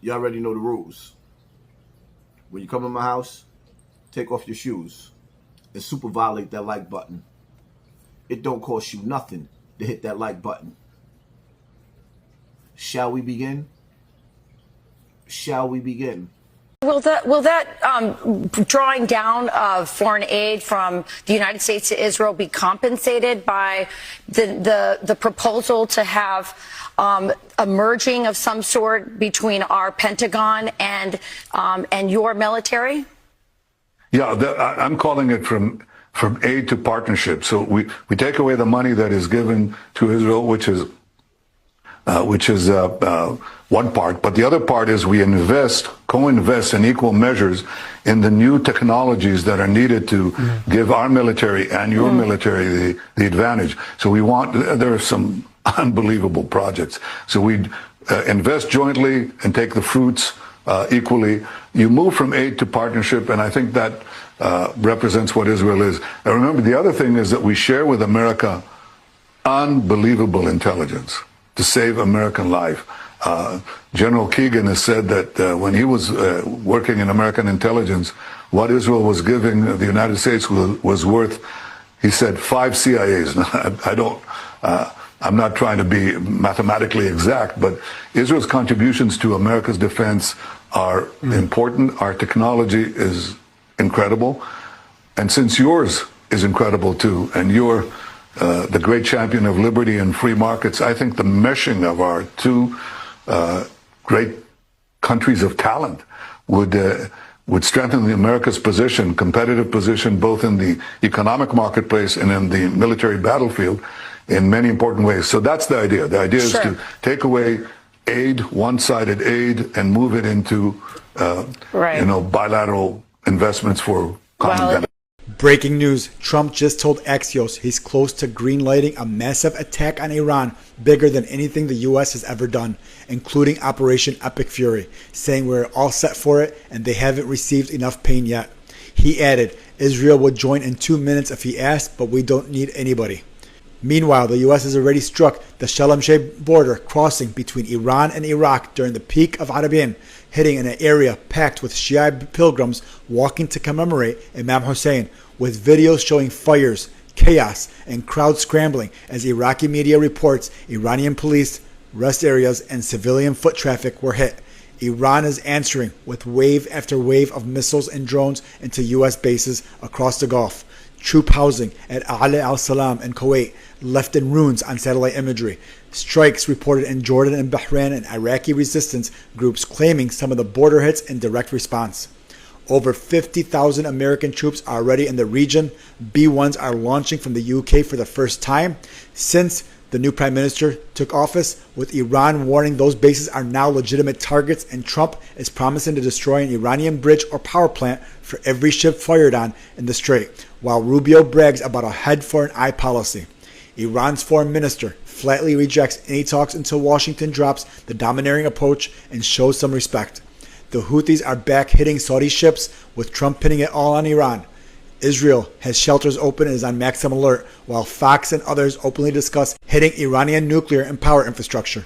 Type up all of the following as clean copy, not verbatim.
You already know the rules. When you come in my house, take off your shoes and super violate that like button. It don't cost you nothing to hit that like button. Shall we begin? Shall we begin? Will that drawing down of foreign aid from the United States to Israel be compensated by the proposal to have a merging of some sort between our Pentagon and your military? Yeah, I'm calling it from aid to partnership. So we take away the money that is given to Israel, which is one part, but the other part is we co-invest in equal measures in the new technologies that are needed to give our military and your military the advantage. So there are some unbelievable projects. So we invest jointly and take the fruits equally. You move from aid to partnership, and I think that represents what Israel is. And remember, the other thing is that we share with America unbelievable intelligence to save American life. General Keegan has said that when he was working in American intelligence, what Israel was giving the United States was worth, he said, 5 CIAs. I'm not trying to be mathematically exact, but Israel's contributions to America's defense are important. Our technology is incredible. And since yours is incredible too, and you're the great champion of liberty and free markets, I think the meshing of our two great countries of talent would strengthen America's position, competitive position, both in the economic marketplace and in the military battlefield in many important ways. So that's the idea. The idea is to take away aid, one-sided aid, and move it into, bilateral investments for common benefit. Breaking news, Trump just told Axios he's close to greenlighting a massive attack on Iran bigger than anything the U.S. has ever done, including Operation Epic Fury, saying we're all set for it and they haven't received enough pain yet. He added, Israel would join in 2 minutes if he asked, but we don't need anybody. Meanwhile, the U.S. has already struck the Shalem Sheikh border crossing between Iran and Iraq during the peak of Arabian, hitting an area packed with Shia pilgrims walking to commemorate Imam Hussein, with videos showing fires, chaos, and crowds scrambling as Iraqi media reports Iranian police, rest areas, and civilian foot traffic were hit. Iran is answering with wave after wave of missiles and drones into U.S. bases across the Gulf. Troop housing at Ali al-Salam in Kuwait left in ruins on satellite imagery. Strikes reported in Jordan and Bahrain, and Iraqi resistance groups claiming some of the border hits in direct response. Over 50,000 American troops are already in the region. B-1s are launching from the UK for the first time since the new prime minister took office, with Iran warning those bases are now legitimate targets, and Trump is promising to destroy an Iranian bridge or power plant for every ship fired on in the Strait, while Rubio brags about a head for an eye policy. Iran's foreign minister flatly rejects any talks until Washington drops the domineering approach and shows some respect. The Houthis are back hitting Saudi ships, with Trump pinning it all on Iran. Israel has shelters open and is on maximum alert, while Fox and others openly discuss hitting Iranian nuclear and power infrastructure.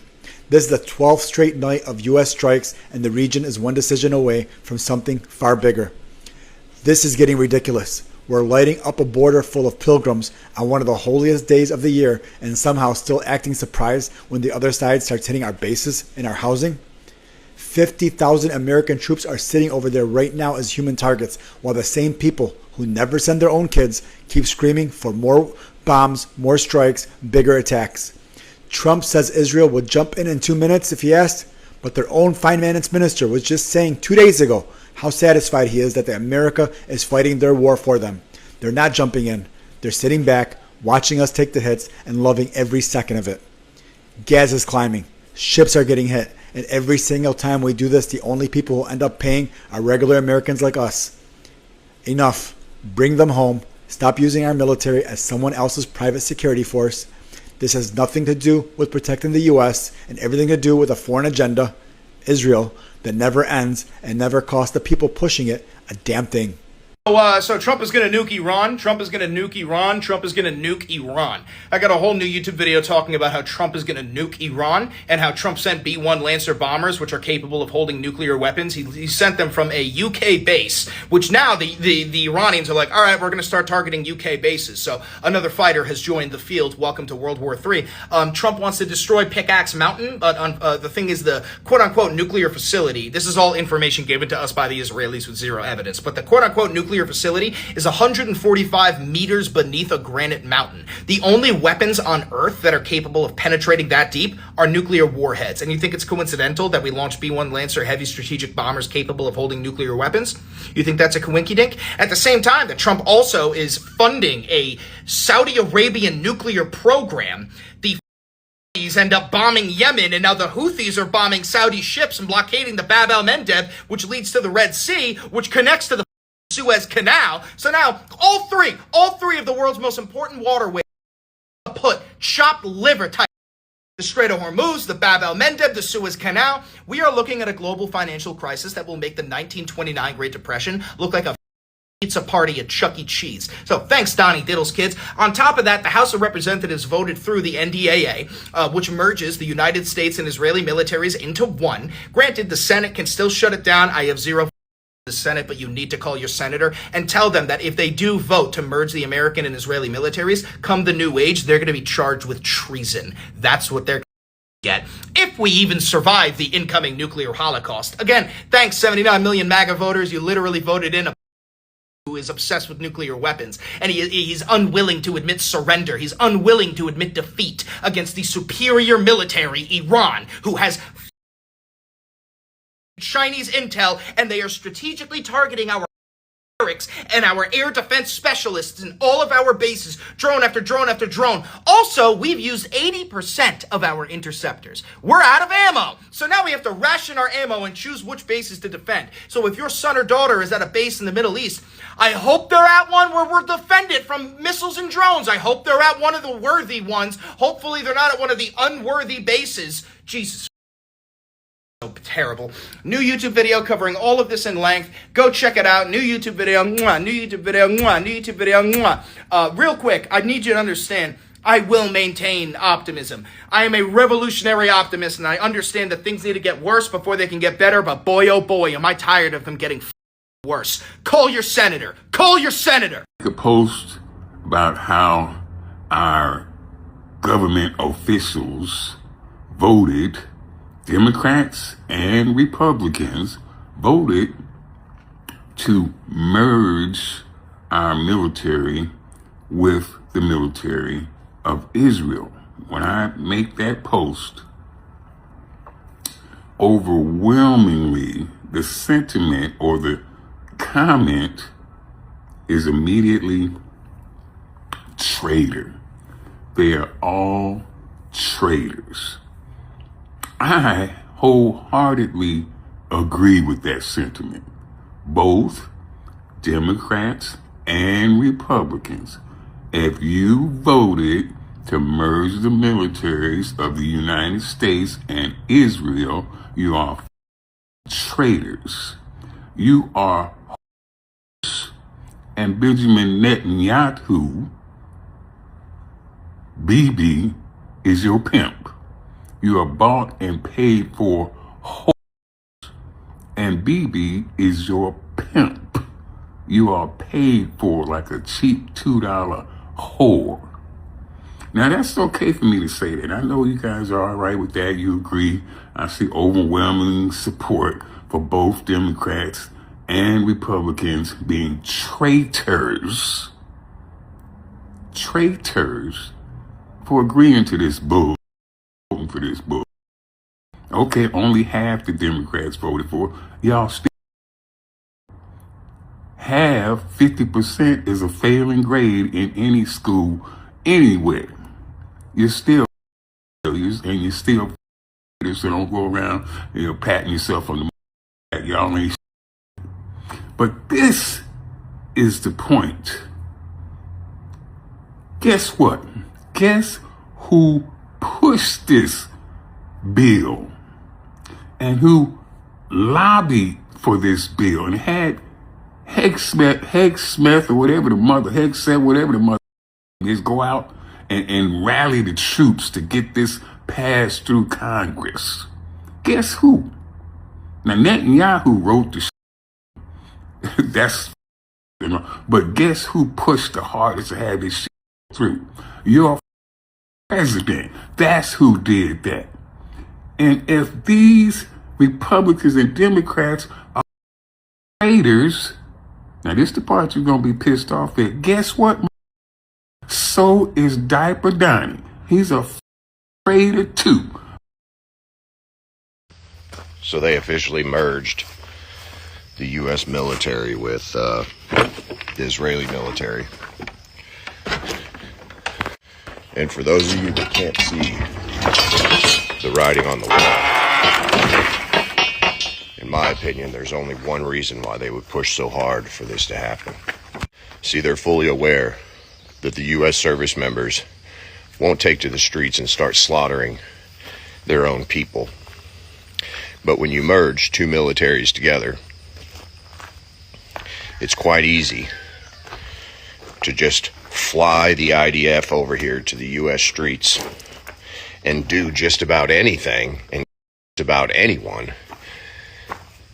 This is the 12th straight night of U.S. strikes, and the region is one decision away from something far bigger. This is getting ridiculous. We're lighting up a border full of pilgrims on one of the holiest days of the year, and somehow still acting surprised when the other side starts hitting our bases and our housing. 50,000 American troops are sitting over there right now as human targets, while the same people who never send their own kids keep screaming for more bombs, more strikes, bigger attacks. Trump says Israel would jump in 2 minutes if he asked, but their own finance minister was just saying 2 days ago how satisfied he is that America is fighting their war for them. They're not jumping in. They're sitting back, watching us take the hits, and loving every second of it. Gas is climbing. Ships are getting hit. And every single time we do this, the only people who end up paying are regular Americans like us. Enough. Bring them home. Stop using our military as someone else's private security force. This has nothing to do with protecting the U.S. and everything to do with a foreign agenda, Israel, that never ends and never costs the people pushing it a damn thing. So Trump is going to nuke Iran. Trump is going to nuke Iran. Trump is going to nuke Iran. I got a whole new YouTube video talking about how Trump is going to nuke Iran and how Trump sent B-1 Lancer bombers, which are capable of holding nuclear weapons. He sent them from a UK base, which now the Iranians are like, all right, we're going to start targeting UK bases. So another fighter has joined the field. Welcome to World War III. Trump wants to destroy Pickaxe Mountain, but the thing is the quote-unquote nuclear facility. This is all information given to us by the Israelis with zero evidence, but the quote-unquote nuclear facility is 145 meters beneath a granite mountain. The only weapons on Earth that are capable of penetrating that deep are nuclear warheads. And you think it's coincidental that we launched B-1 Lancer heavy strategic bombers capable of holding nuclear weapons? You think that's a coinkydink? At the same time that Trump also is funding a Saudi Arabian nuclear program, the Houthis end up bombing Yemen, and now the Houthis are bombing Saudi ships and blockading the Bab el-Mandeb, which leads to the Red Sea, which connects to the Suez Canal. So now all three of the world's most important waterways put chopped liver type. The Strait of Hormuz, the Bab el-Mandeb, the Suez Canal. We are looking at a global financial crisis that will make the 1929 Great Depression look like a pizza party at Chuck E. Cheese. So thanks, Donnie Diddles, kids. On top of that, the House of Representatives voted through the NDAA, which merges the United States and Israeli militaries into one. Granted, the Senate can still shut it down. I have zero the Senate, but you need to call your senator and tell them that if they do vote to merge the American and Israeli militaries, come the new age, they're going to be charged with treason. That's what they're get if we even survive the incoming nuclear holocaust. Again, thanks 79 million MAGA voters. You literally voted in a who is obsessed with nuclear weapons, and he's unwilling to admit surrender. He's unwilling to admit defeat against the superior military, Iran, who has Chinese intel, and they are strategically targeting our and our air defense specialists in all of our bases, drone after drone after drone. Also, we've used 80% of our interceptors. We're out of ammo. So now we have to ration our ammo and choose which bases to defend. So if your son or daughter is at a base in the Middle East, I hope they're at one where we're defended from missiles and drones. I hope they're at one of the worthy ones. Hopefully they're not at one of the unworthy bases. Jesus. So terrible. New YouTube video covering all of this in length. Go check it out. New YouTube video. Mwah. New YouTube video. Mwah. New YouTube video. Mwah. Real quick, I need you to understand, I will maintain optimism. I am a revolutionary optimist, and I understand that things need to get worse before they can get better, but boy, oh boy, am I tired of them getting worse. Call your senator. Call your senator. A post about how our government officials voted, Democrats and Republicans voted to merge our military with the military of Israel. When I make that post, overwhelmingly the sentiment or the comment is immediately traitor. They are all traitors. I wholeheartedly agree with that sentiment. Both Democrats and Republicans. If you voted to merge the militaries of the United States and Israel, you are traitors. You are and Benjamin Netanyahu, BeBe, is your pimp. You are bought and paid for whores, and BeBe is your pimp. You are paid for like a cheap $2 whore. Now that's okay for me to say that. I know you guys are all right with that. You agree. I see overwhelming support for both Democrats and Republicans being traitors. Traitors for agreeing to this bull. For this book. Okay, only half the Democrats voted for. Y'all still have 50% is a failing grade in any school anywhere. You're still so don't go around, patting yourself on the back. Y'all ain't. But this is the point. Guess what? Guess who pushed this bill and who lobbied for this bill and had Smith, or whatever the mother, Hegseth, whatever the mother is, go out and rally the troops to get this passed through Congress. Guess who? Now, Netanyahu wrote the that's, but guess who pushed the hardest to have this through? Your president. That's who did that. And if these Republicans and Democrats are traitors, now this is the part you're going to be pissed off at. Guess what? So is Diaper Donnie. He's a traitor too. So they officially merged the U.S. military with the Israeli military. And for those of you that can't see the writing on the wall, in my opinion, there's only one reason why they would push so hard for this to happen. See, they're fully aware that the U.S. service members won't take to the streets and start slaughtering their own people. But when you merge two militaries together, it's quite easy to just fly the IDF over here to the U.S. streets and do just about anything and just about anyone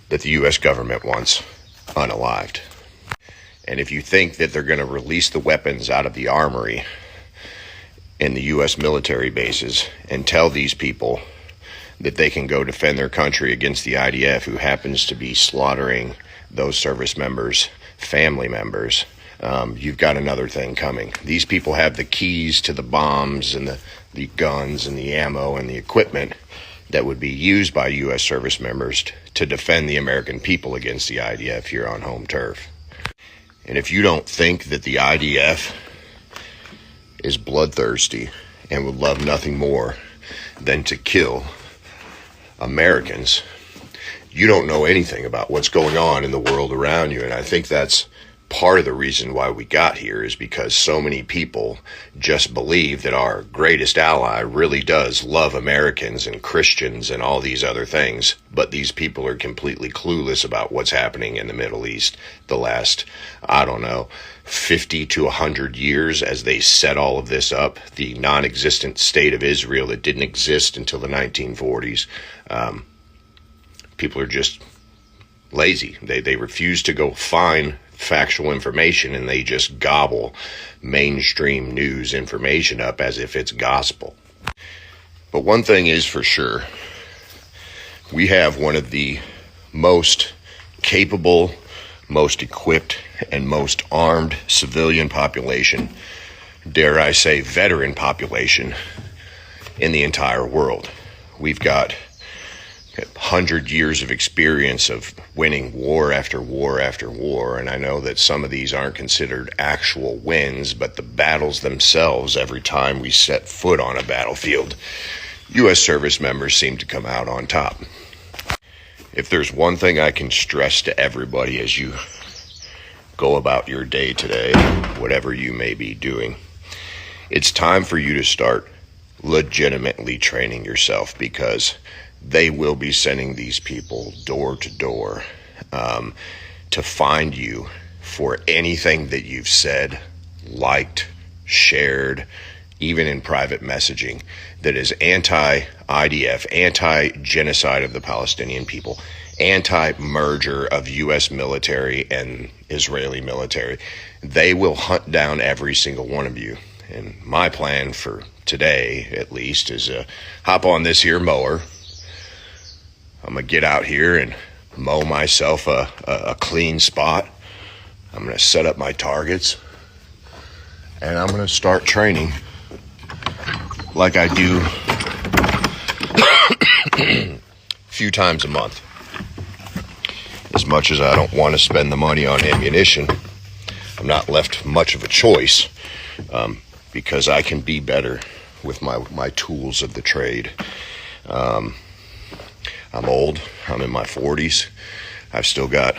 that the U.S. government wants unalived. And if you think that they're going to release the weapons out of the armory in the U.S. military bases and tell these people that they can go defend their country against the IDF, who happens to be slaughtering those service members' family members, you've got another thing coming. These people have the keys to the bombs and the guns and the ammo and the equipment that would be used by U.S. service members to defend the American people against the IDF here on home turf. And if you don't think that the IDF is bloodthirsty and would love nothing more than to kill Americans, you don't know anything about what's going on in the world around you. And I think that's part of the reason why we got here, is because so many people just believe that our greatest ally really does love Americans and Christians and all these other things. But these people are completely clueless about what's happening in the Middle East the last, 50 to 100 years as they set all of this up. The non-existent state of Israel that didn't exist until the 1940s. People are just lazy. They refuse to go find factual information, and they just gobble mainstream news information up as if it's gospel. But one thing is for sure, we have one of the most capable, most equipped, and most armed civilian population, dare I say veteran population, in the entire world. We've got 100 years of experience of winning war after war after war, and I know that some of these aren't considered actual wins, but the battles themselves, every time we set foot on a battlefield, U.S. service members seem to come out on top. If there's one thing I can stress to everybody as you go about your day today, whatever you may be doing, it's time for you to start legitimately training yourself, because they will be sending these people door to door to find you for anything that you've said, liked, shared, even in private messaging, that is anti-IDF, anti-genocide of the Palestinian people, anti-merger of U.S. military and Israeli military. They will hunt down every single one of you. And my plan for today, at least, is hop on this here mower. I'm going to get out here and mow myself a clean spot. I'm going to set up my targets. And I'm going to start training like I do a few times a month. As much as I don't want to spend the money on ammunition, I'm not left much of a choice, because I can be better with my tools of the trade. I'm old. I'm in my 40s. I've still got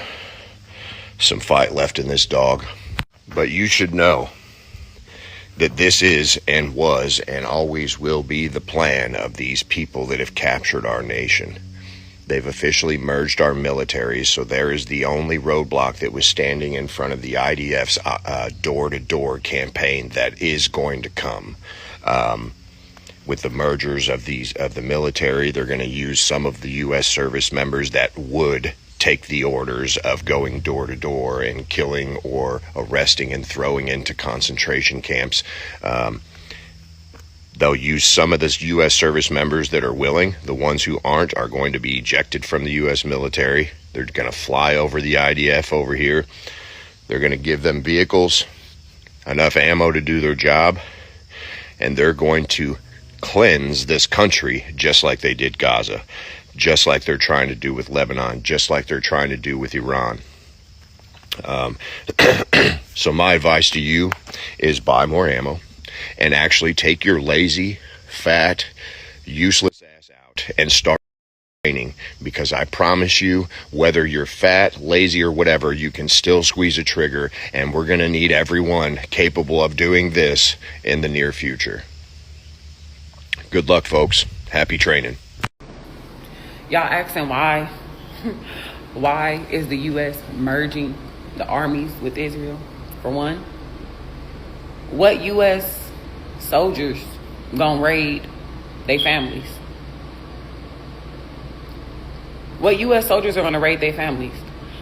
some fight left in this dog. But you should know that this is and was and always will be the plan of these people that have captured our nation. They've officially merged our militaries, so there is the only roadblock that was standing in front of the IDF's door-to-door campaign that is going to come. With the mergers of the military, they're going to use some of the U.S. service members that would take the orders of going door to door and killing or arresting and throwing into concentration camps. They'll use some of the U.S. service members that are willing. The ones who aren't are going to be ejected from the U.S. military. They're going to fly over the IDF over here. They're going to give them vehicles, enough ammo to do their job, and they're going to cleanse this country just like they did Gaza, just like they're trying to do with Lebanon, just like they're trying to do with Iran. So my advice to you is buy more ammo and actually take your lazy, fat, useless ass out and start training, because I promise you, whether you're fat, lazy, or whatever, you can still squeeze a trigger, and we're going to need everyone capable of doing this in the near future. Good luck, folks. Happy training. Y'all asking why? Why is the U.S. merging the armies with Israel, for one? What U.S. soldiers gonna raid their families? What U.S. soldiers are gonna raid their families?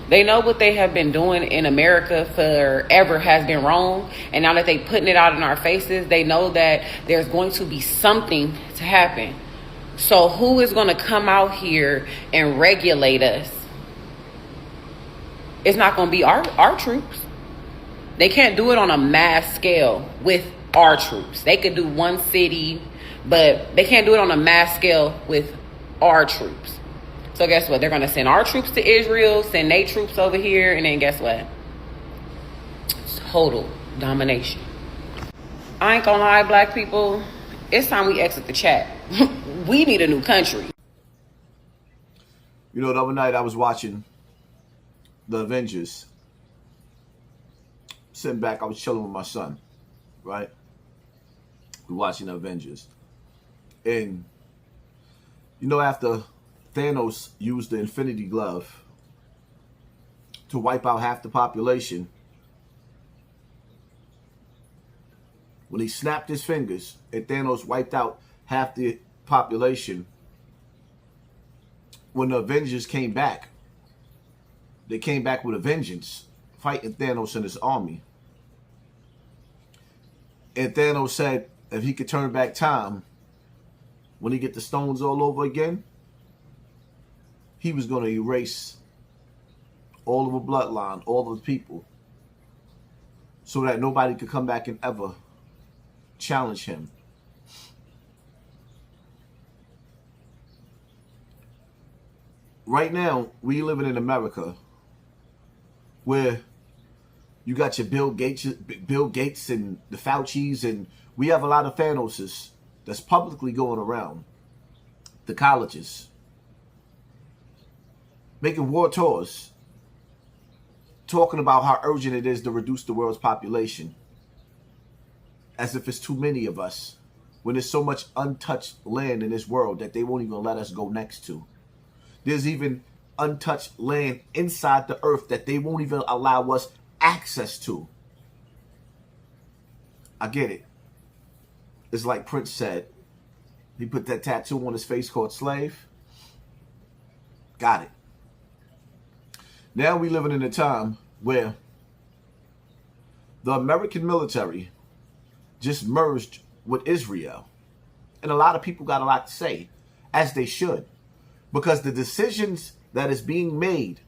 They know what they have been doing in America forever has been wrong. And now that they putting it out in our faces, they know that there's going to be something to happen. So who is going to come out here and regulate us? It's not going to be our troops. They can't do it on a mass scale with our troops. They could do one city, but they can't do it on a mass scale with our troops. So guess what? They're going to send our troops to Israel, send their troops over here, and then guess what? It's total domination. I ain't gonna lie, black people, it's time we exit the chat. We need a new country. You know, the other night I was watching The Avengers. Sitting back, I was chilling with my son, right? We're watching The Avengers. And, you know, after Thanos used the Infinity Glove to wipe out half the population, when he snapped his fingers and Thanos wiped out half the population, when the Avengers came back, they came back with a vengeance, fighting Thanos and his army. And Thanos said if he could turn back time, when he get the stones all over again, he was going to erase all of the bloodline, all of the people, so that nobody could come back and ever challenge him. Right now, we living in America where you got your Bill Gates and the Faucis, and we have a lot of Thanoses that's publicly going around the colleges, making war tours, talking about how urgent it is to reduce the world's population, as if it's too many of us, when there's so much untouched land in this world that they won't even let us go next to. There's even untouched land inside the earth that they won't even allow us access to. I get it. It's like Prince said. He put that tattoo on his face called slave. Got it. Now we living in a time where the American military just merged with Israel. And a lot of people got a lot to say, as they should. Because the decisions that is being made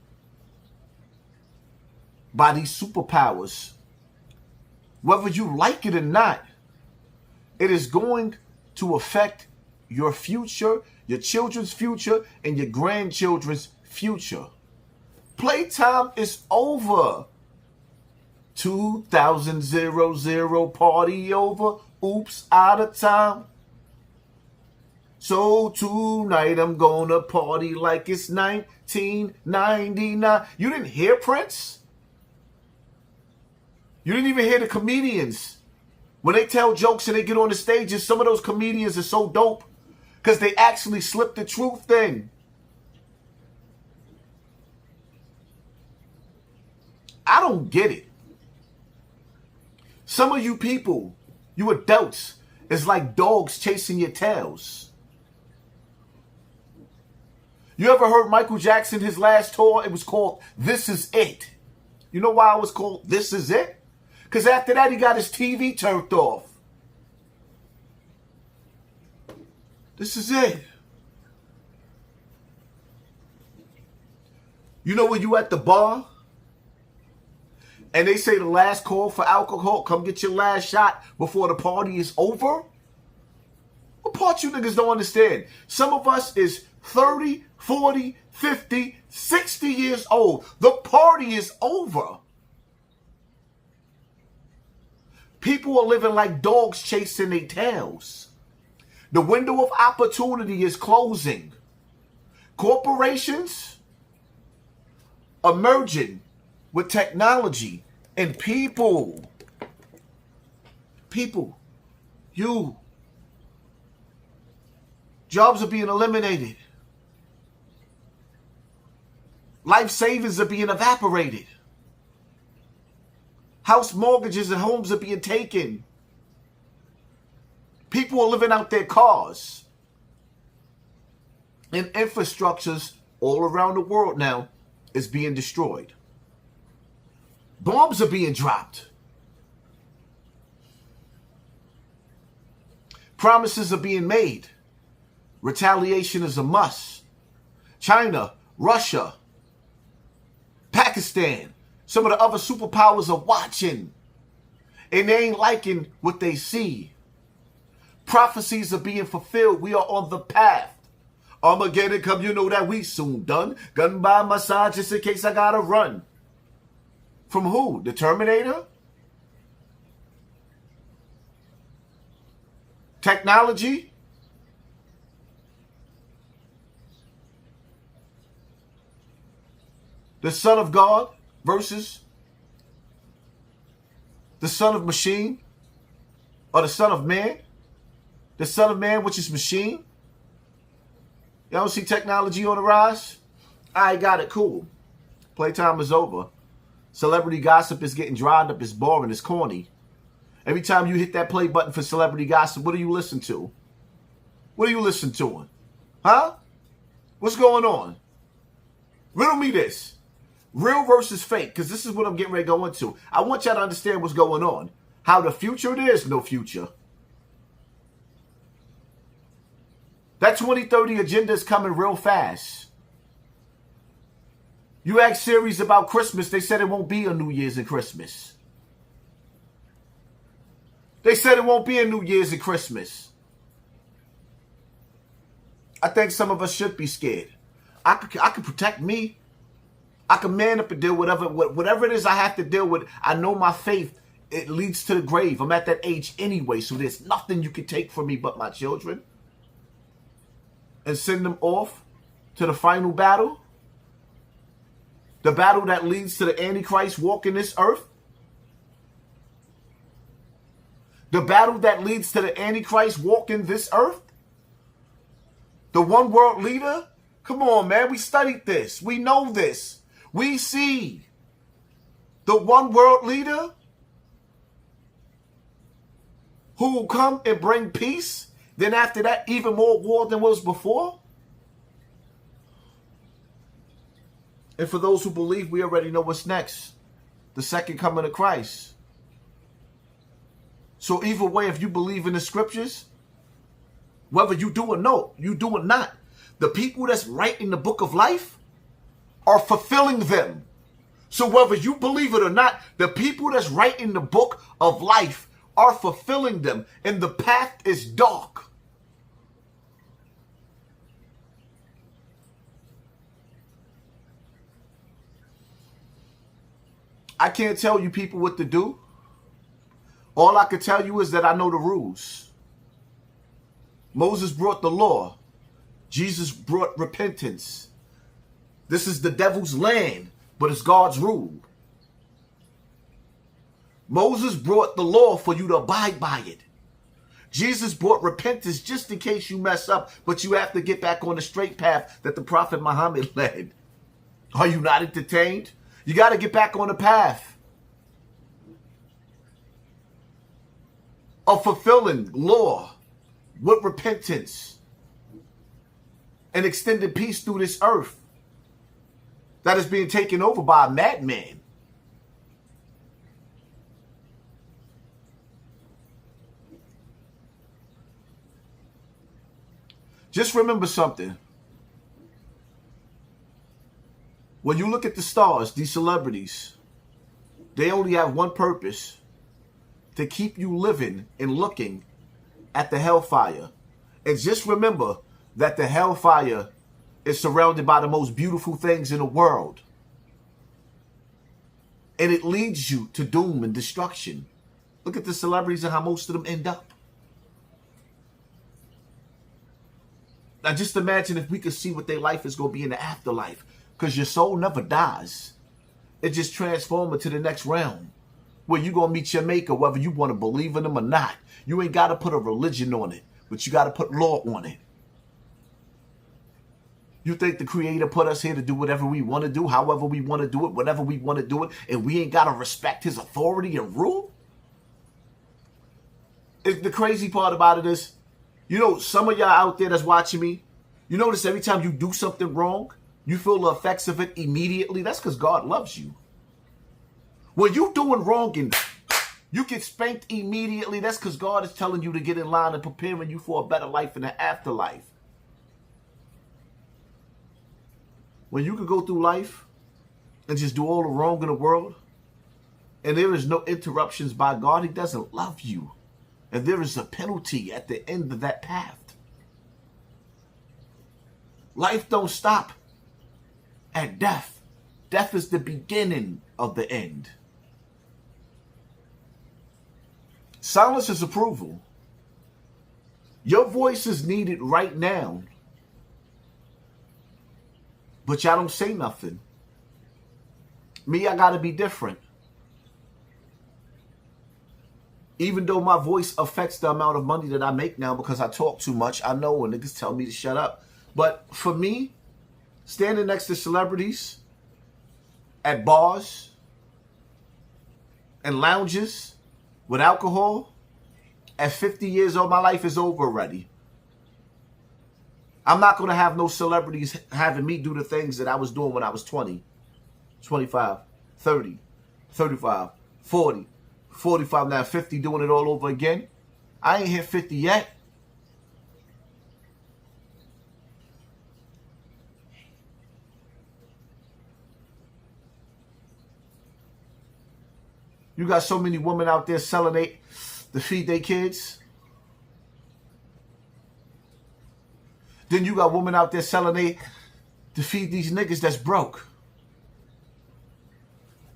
by these superpowers, whether you like it or not, it is going to affect your future, your children's future, and your grandchildren's future. Playtime is over. 2000 party over. Oops, out of time. So tonight I'm gonna party like it's 1999. You didn't hear Prince? You didn't even hear the comedians. When they tell jokes and they get on the stages, some of those comedians are so dope because they actually slip the truth in. I don't get it. Some of you people, you adults, is like dogs chasing your tails. You ever heard Michael Jackson, his last tour? It was called This Is It. You know why it was called This Is It? Because after that, he got his TV turned off. This is it. You know when you at the bar and they say the last call for alcohol, come get your last shot before the party is over? What part you niggas don't understand? Some of us is 30, 40, 50, 60 years old. The party is over. People are living like dogs chasing their tails. The window of opportunity is closing. Corporations are merging with technology and people. People, you. Jobs are being eliminated. Life savings are being evaporated. House mortgages and homes are being taken. People are living out their cars. And infrastructures all around the world now is being destroyed. Bombs are being dropped. Promises are being made. Retaliation is a must. China, Russia, Pakistan, some of the other superpowers are watching. And they ain't liking what they see. Prophecies are being fulfilled. We are on the path. Armageddon come, you know that we soon done. Gun by my side just in case I gotta run. From who? The Terminator? Technology? The Son of God versus the Son of Machine? Or the Son of Man? The Son of Man, which is machine? Y'all don't see technology on the rise? I got it, cool. Playtime is over. Celebrity gossip is getting dried up, it's boring, it's corny. Every time you hit that play button for celebrity gossip, what do you listen to? What are you listening to? Huh? What's going on? Riddle me this. Real versus fake, because this is what I'm getting ready to go into. I want y'all to understand what's going on. How the future, there is no future. That 2030 agenda is coming real fast. You ask Series about Christmas, they said it won't be a New Year's and Christmas. They said it won't be a New Year's and Christmas. I think some of us should be scared. I could protect me. I can man up and deal with whatever it is I have to deal with. I know my faith, it leads to the grave. I'm at that age anyway, so there's nothing you can take from me but my children. And send them off to the final battle. The battle that leads to the Antichrist walking this earth. The battle that leads to the Antichrist walking this earth. The one world leader. Come on, man. We studied this. We know this. We see the one world leader who will come and bring peace. Then after that, even more war than was before. And for those who believe, we already know what's next. The second coming of Christ. So either way, if you believe in the scriptures, whether you do or no, you do or not, the people that's writing the book of life are fulfilling them. So whether you believe it or not, the people that's writing the book of life are fulfilling them. And the path is dark. I can't tell you people what to do. All I can tell you is that I know the rules. Moses brought the law. Jesus brought repentance. This is the devil's land, but it's God's rule. Moses brought the law for you to abide by it. Jesus brought repentance just in case you mess up, but you have to get back on the straight path that the Prophet Muhammad led. Are you not entertained? You got to get back on the path of fulfilling law with repentance and extending peace through this earth that is being taken over by a madman. Just remember something. When you look at the stars, these celebrities, they only have one purpose: to keep you living and looking at the hellfire. And just remember that the hellfire is surrounded by the most beautiful things in the world. And it leads you to doom and destruction. Look at the celebrities and how most of them end up. Now just imagine if we could see what their life is going to be in the afterlife. Because your soul never dies. It just transforms into the next realm, where you're going to meet your maker, whether you want to believe in him or not. You ain't got to put a religion on it, but you got to put law on it. You think the Creator put us here to do whatever we want to do, however we want to do it, whenever we want to do it, and we ain't got to respect his authority and rule? The crazy part about it is, you know, some of y'all out there that's watching me, you notice every time you do something wrong, you feel the effects of it immediately. That's because God loves you. When you doing wrong and you get spanked immediately, that's because God is telling you to get in line and preparing you for a better life in the afterlife. When you can go through life and just do all the wrong in the world, and there is no interruptions by God, he doesn't love you. And there is a penalty at the end of that path. Life don't stop at death. Death is the beginning of the end. Silence is approval. Your voice is needed right now, but y'all don't say nothing. Me, I gotta be different. Even though my voice affects the amount of money that I make now because I talk too much, I know when niggas tell me to shut up. But for me, standing next to celebrities at bars and lounges with alcohol, at 50 years old, my life is over already. I'm not going to have no celebrities having me do the things that I was doing when I was 20, 25, 30, 35, 40, 45, now 50, doing it all over again. I ain't hit 50 yet. You got so many women out there selling to feed their kids. Then you got women out there selling to feed these niggas that's broke.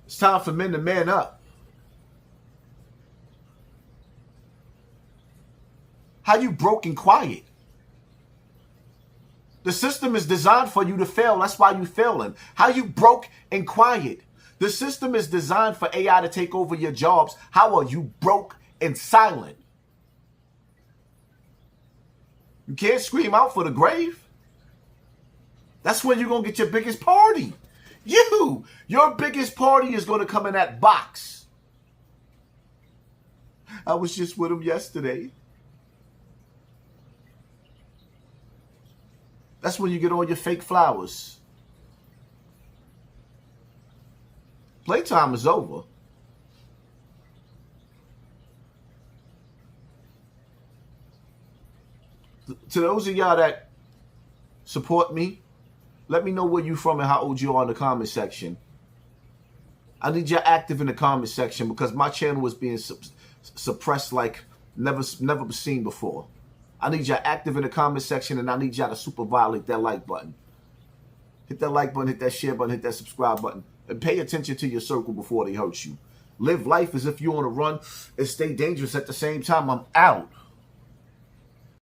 It's time for men to man up. How you broke and quiet? The system is designed for you to fail. That's why you failing. How you broke and quiet? The system is designed for AI to take over your jobs. How are you broke and silent? You can't scream out for the grave. That's when you're going to get your biggest party. Your biggest party is going to come in that box. I was just with him yesterday. That's when you get all your fake flowers. Playtime is over. To those of y'all that support me, let me know where you from and how old you are in the comment section. I need you active in the comment section because my channel is being suppressed like never seen before. I need y'all active in the comment section, and I need y'all to super violate that like button. Hit that like button, hit that share button, hit that subscribe button, and pay attention to your circle before they hurt you. Live life as if you're on a run and stay dangerous at the same time. I'm out.